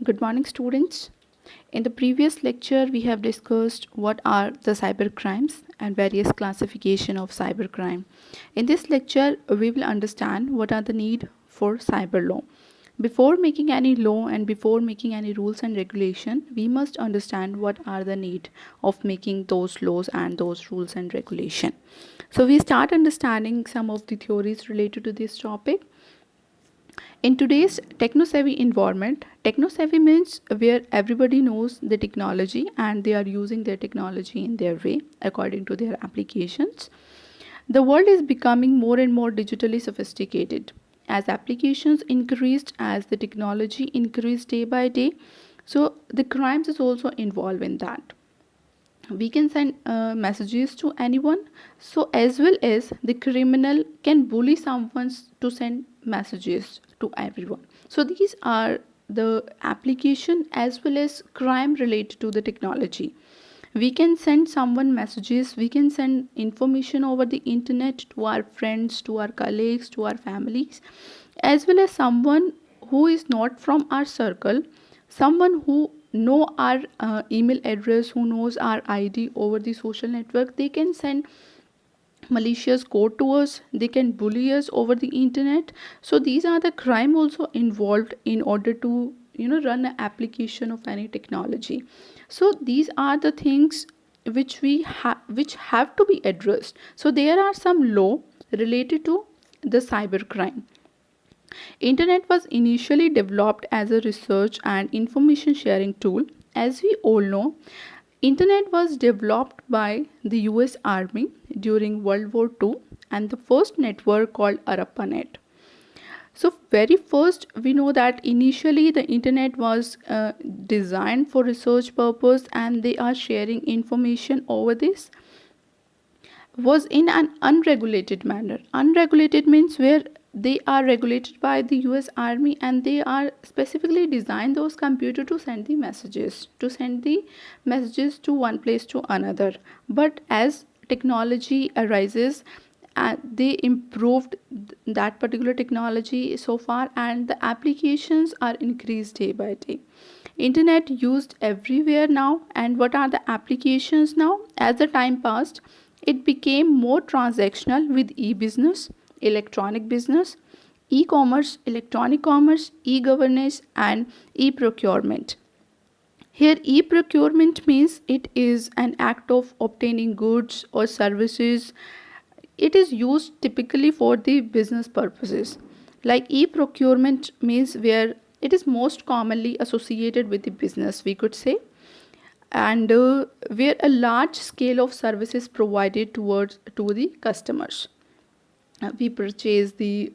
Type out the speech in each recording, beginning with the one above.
Good morning, students. In the previous lecture, we have discussed what are the cyber crimes and various classification of cybercrime. In this lecture, we will understand what are the need for cyber law. Before making any law and before making any rules and regulation, we must understand what are the need of making those laws and those rules and regulation. So we start understanding some of the theories related to this topic. In today's techno-savvy environment, techno-savvy means where everybody knows the technology and they are using their technology in their way according to their applications. The world is becoming more and more digitally sophisticated. As applications increased, as the technology increased day by day, so the crimes is also involved in that. We can send messages to anyone, so as well as the criminal can bully someone to send messages to everyone. So these are the application as well as crime related to the technology. We can send someone messages, we can send information over the internet to our friends, to our colleagues, to our families, as well as someone who is not from our circle, someone who know our email address, who knows our id over the social network. They can send malicious code to us, they can bully us over the internet. So these are the crime also involved in order to run an application of any technology. So these are the things which have to be addressed. So there are some law related to the cyber crime. Internet was initially developed as a research and information sharing tool. As we all know, Internet was developed by the US Army during World War II and the first network called ARPANET. So very first we know that initially the internet was designed for research purpose and they are sharing information over this was in an unregulated manner. Unregulated means where they are regulated by the US Army and they are specifically designed those computers to send the messages to one place to another. But as technology arises, they improved that particular technology so far and the applications are increased day by day. Internet used everywhere now, and what are the applications now? As the time passed, it became more transactional with e-business, electronic business, e-commerce, electronic commerce, e-governance and e-procurement. Here e-procurement means it is an act of obtaining goods or services. It is used typically for the business purposes. Like e-procurement means where it is most commonly associated with the business, we could say, and where a large scale of services provided to the customers. We purchase the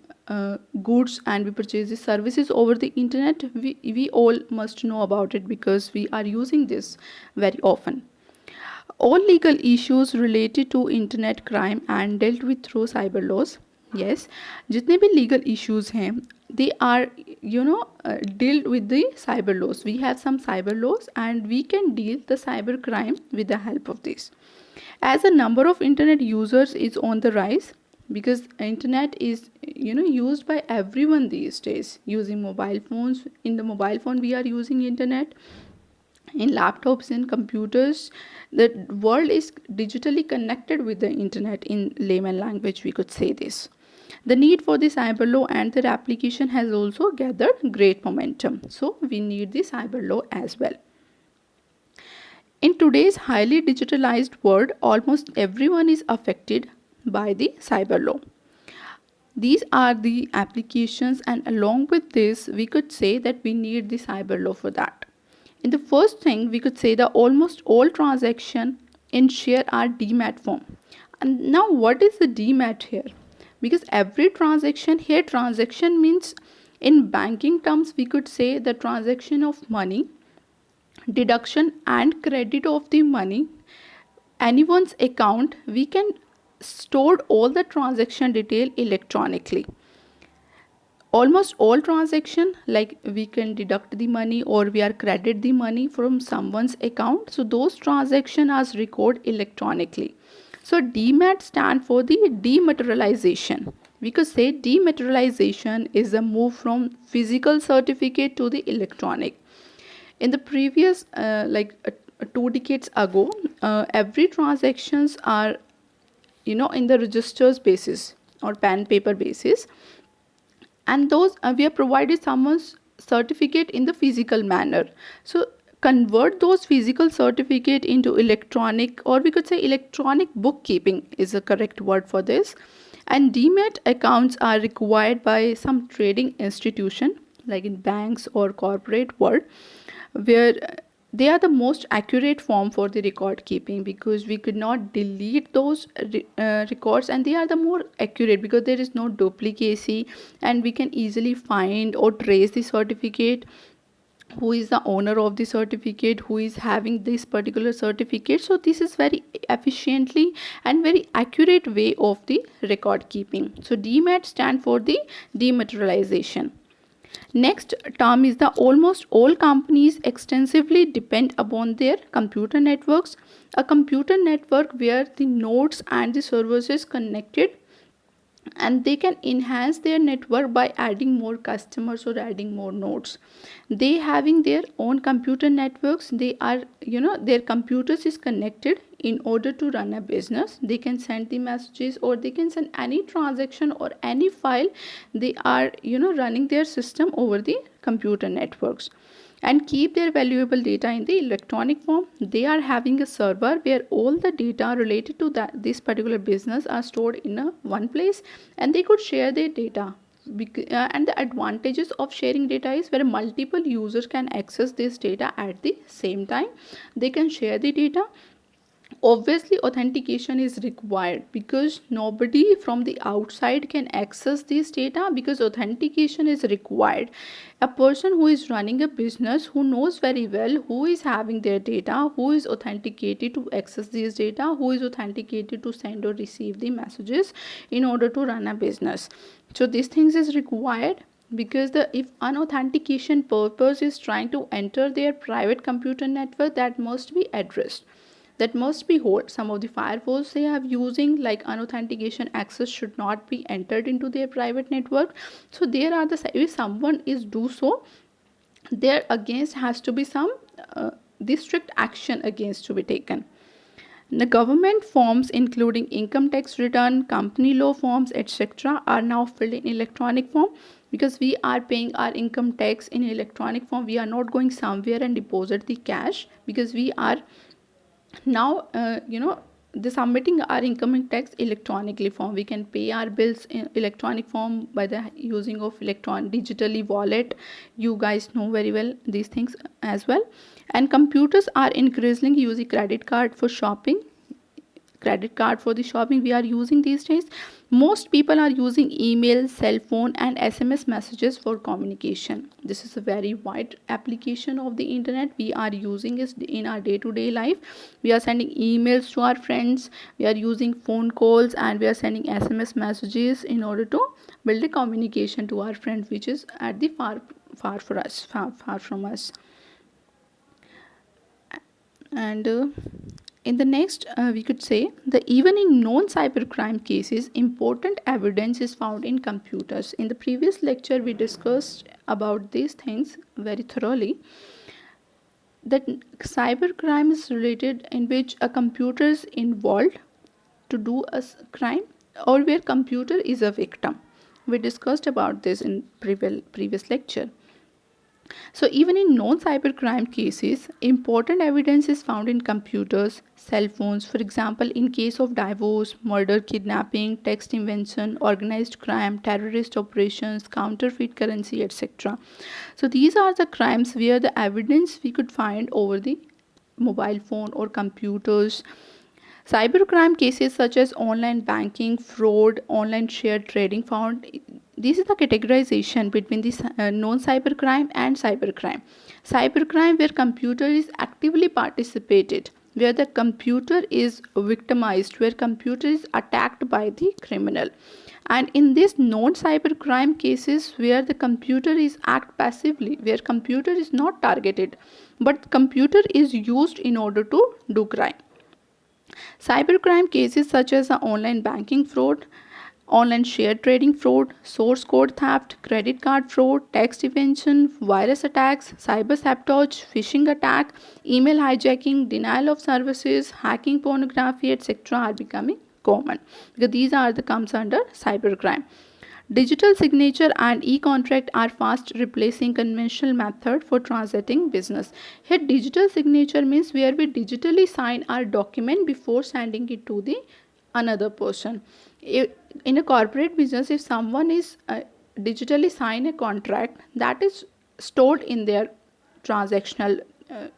goods and we purchase the services over the internet. We all must know about it because we are using this very often. All legal issues related to internet crime and dealt with through cyber laws. Yes, जितने भी legal issues हैं, they are dealt with the cyber laws. We have some cyber laws and we can deal the cyber crime with the help of this. As the number of internet users is on the rise, because internet is used by everyone these days, using mobile phones. In the mobile phone we are using internet, in laptops and computers. The world is digitally connected with the internet. In layman language we could say this. The need for the cyber law and their application has also gathered great momentum, so we need the cyber law as well. In today's highly digitalized world, almost everyone is affected by the cyber law. These are the applications, and along with this we could say that we need the cyber law for that. In the first thing, we could say that almost all transactions in share are demat form. And now what is the demat here? Because every transaction here, transaction means in banking terms we could say the transaction of money, deduction and credit of the money, anyone's account. We can store all the transaction detail electronically. Almost all transaction, like we can deduct the money or we are credit the money from someone's account, so those transactions are recorded electronically. So demat stand for the dematerialization. We could say dematerialization is a move from physical certificate to the electronic. In the previous 2 decades ago, every transactions are in the registers basis or pen paper basis, and those we are provided someone's certificate in the physical manner. So convert those physical certificate into electronic, or we could say electronic bookkeeping is the correct word for this. And demat accounts are required by some trading institution like in banks or corporate world, where they are the most accurate form for the record keeping, because we could not delete those records, and they are the more accurate because there is no duplicacy, and we can easily find or trace the certificate, who is the owner of the certificate, who is having this particular certificate. So this is very efficiently and very accurate way of the record keeping. So demat stand for the dematerialization. Next term is the almost all companies extensively depend upon their computer networks. A computer network where the nodes and the servers is connected, and they can enhance their network by adding more customers or adding more nodes. They having their own computer networks, they are their computers is connected in order to run a business. They can send the messages, or they can send any transaction or any file. They are running their system over the computer networks, and keep their valuable data in the electronic form. They are having a server where all the data related to this particular business are stored in one place, and they could share their data. And the advantages of sharing data is where multiple users can access this data at the same time. They can share the data. Obviously authentication is required, because nobody from the outside can access this data, because authentication is required. A person who is running a business, who knows very well who is having their data, who is authenticated to access these data, who is authenticated to send or receive the messages in order to run a business. So these things is required, because if unauthentication purpose is trying to enter their private computer network, that must be addressed, that must be hold. Some of the firewalls they have using like unauthentication access should not be entered into their private network. So there are if someone is do so, there against has to be some strict action against to be taken. The government forms including income tax return, company law forms, etc. are now filled in electronic form, because we are paying our income tax in electronic form. We are not going somewhere and deposit the cash, because we are now the submitting our income tax electronically form. We can pay our bills in electronic form by the using of digitally wallet. You guys know very well these things as well. And computers are increasingly using credit card for shopping, credit card for the shopping we are using these days. Most people are using email, cell phone and SMS messages for communication. This is a very wide application of the internet. We are using it in our day-to-day life. We are sending emails to our friends, we are using phone calls, and we are sending SMS messages in order to build a communication to our friends, which is at the far from us. And in the next, we could say that even in non-cybercrime cases, important evidence is found in computers. In the previous lecture, we discussed about these things very thoroughly. That cybercrime is related in which a computer is involved to do a crime, or where computer is a victim. We discussed about this in previous lecture. So even in non-cybercrime cases, important evidence is found in computers, cell phones. For example, in case of divorce, murder, kidnapping, text invention, organized crime, terrorist operations, counterfeit currency, etc. So these are the crimes where the evidence we could find over the mobile phone or computers. Cybercrime cases such as online banking, fraud, online share trading found. This is the categorization between the non-cybercrime and cybercrime. Cybercrime where computer is actively participated, where the computer is victimized, where computer is attacked by the criminal. And in this non-cybercrime cases where the computer is act passively, where computer is not targeted, but computer is used in order to do crime. Cybercrime cases such as the online banking fraud online share trading fraud, source code theft, credit card fraud, text evasion, virus attacks, cyber sabotage, phishing attack, email hijacking, denial of services, hacking, pornography, etc. are becoming common because these are the comes under cybercrime. Digital signature and e-contract are fast replacing conventional method for transacting business. Here digital signature means where we digitally sign our document before sending it to the another person. In a corporate business, if someone is digitally sign a contract, that is stored in their transactional uh,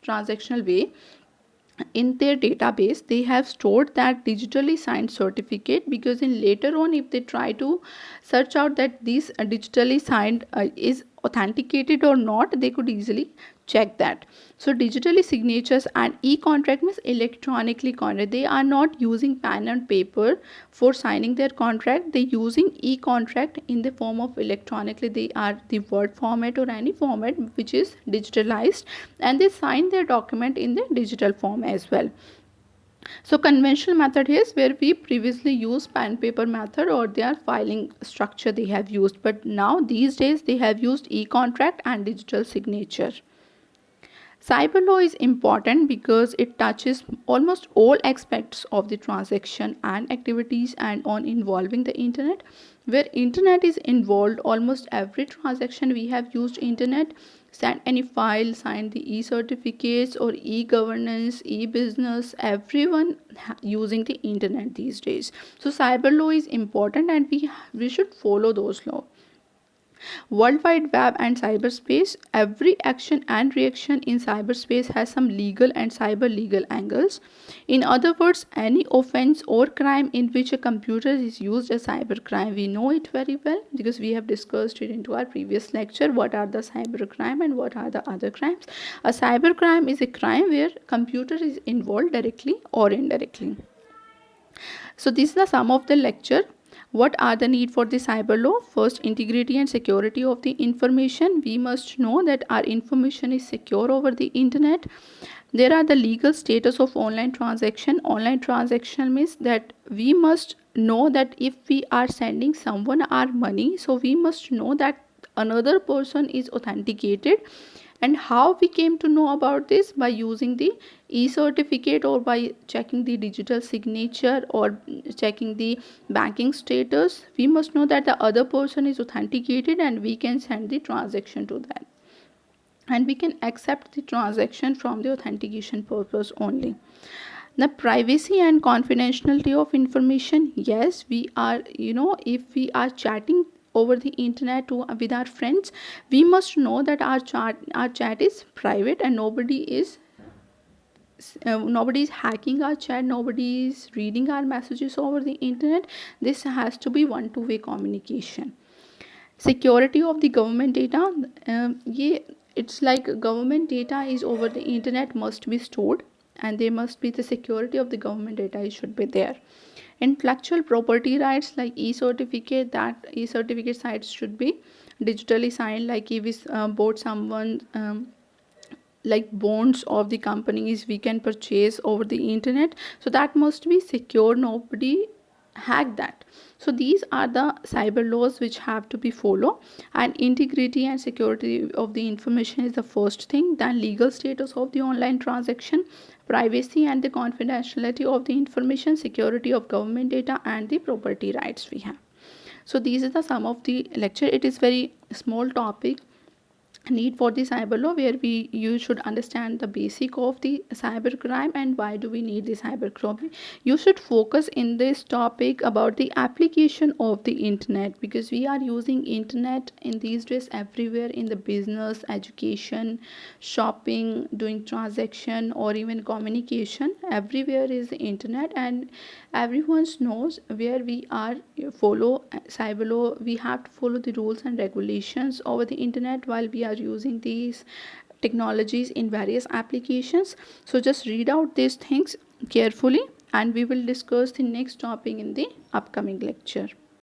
transactional way in their database. They have stored that digitally signed certificate, because in later on if they try to search out that this digitally signed is authenticated or not, they could easily check that. So digitally signatures and e-contract means electronically contract. They are not using pen and paper for signing their contract. They using e-contract in the form of electronically. They are the word format or any format which is digitalized, and they sign their document in the digital form as well. So conventional method is where we previously used pen paper method or their filing structure they have used, but now these days they have used e-contract and digital signature. Cyber law is important because it touches almost all aspects of the transaction and activities and on involving the internet. Where internet is involved, almost every transaction we have used internet, send any file, sign the e-certificates or e-governance, e-business, everyone using the internet these days. So cyber law is important and we should follow those laws. World Wide Web and cyberspace. Every action and reaction in cyberspace has some legal and cyber legal angles. In other words, any offense or crime in which a computer is used as cybercrime. We know it very well because we have discussed it into our previous lecture. What are the cybercrime and what are the other crimes? A cybercrime is a crime where computer is involved directly or indirectly. So this is the sum of the lecture. What are the need for the cyber law? First, integrity and security of the information. We must know that our information is secure over the internet. There are the legal status of online transaction. Online transaction means that we must know that if we are sending someone our money, so we must know that another person is authenticated. And how we came to know about this? By using the e-certificate or by checking the digital signature or checking the banking status. We must know that the other person is authenticated and we can send the transaction to that, and we can accept the transaction from the authentication purpose only. The privacy and confidentiality of information. Yes, we are, if we are chatting over the internet with our friends, we must know that our chat is private and nobody is hacking our chat, nobody is reading our messages over the internet. This has to be one-to-way communication. Security of the government data. It's like government data is over the internet must be stored, and there must be the security of the government data should be there. Intellectual property rights like e-certificate, that e-certificate sites should be digitally signed. Like if we bought someone like bonds of the companies we can purchase over the internet, so that must be secure, nobody hack that. So these are the cyber laws which have to be followed, and integrity and security of the information is the first thing. Then legal status of the online transaction, privacy and the confidentiality of the information, security of government data, and the property rights we have. So these are the sum of the lecture. It is very small topic, need for the cyber law, where you should understand the basic of the cyber crime and why do we need the cyber crime. You should focus in this topic about the application of the internet, because we are using internet in these days everywhere, in the business, education, shopping, doing transaction, or even communication. Everywhere is the internet, and everyone knows where we are follow cyber law. We have to follow the rules and regulations over the internet while we are using these technologies in various applications. So just read out these things carefully, and we will discuss the next topic in the upcoming lecture.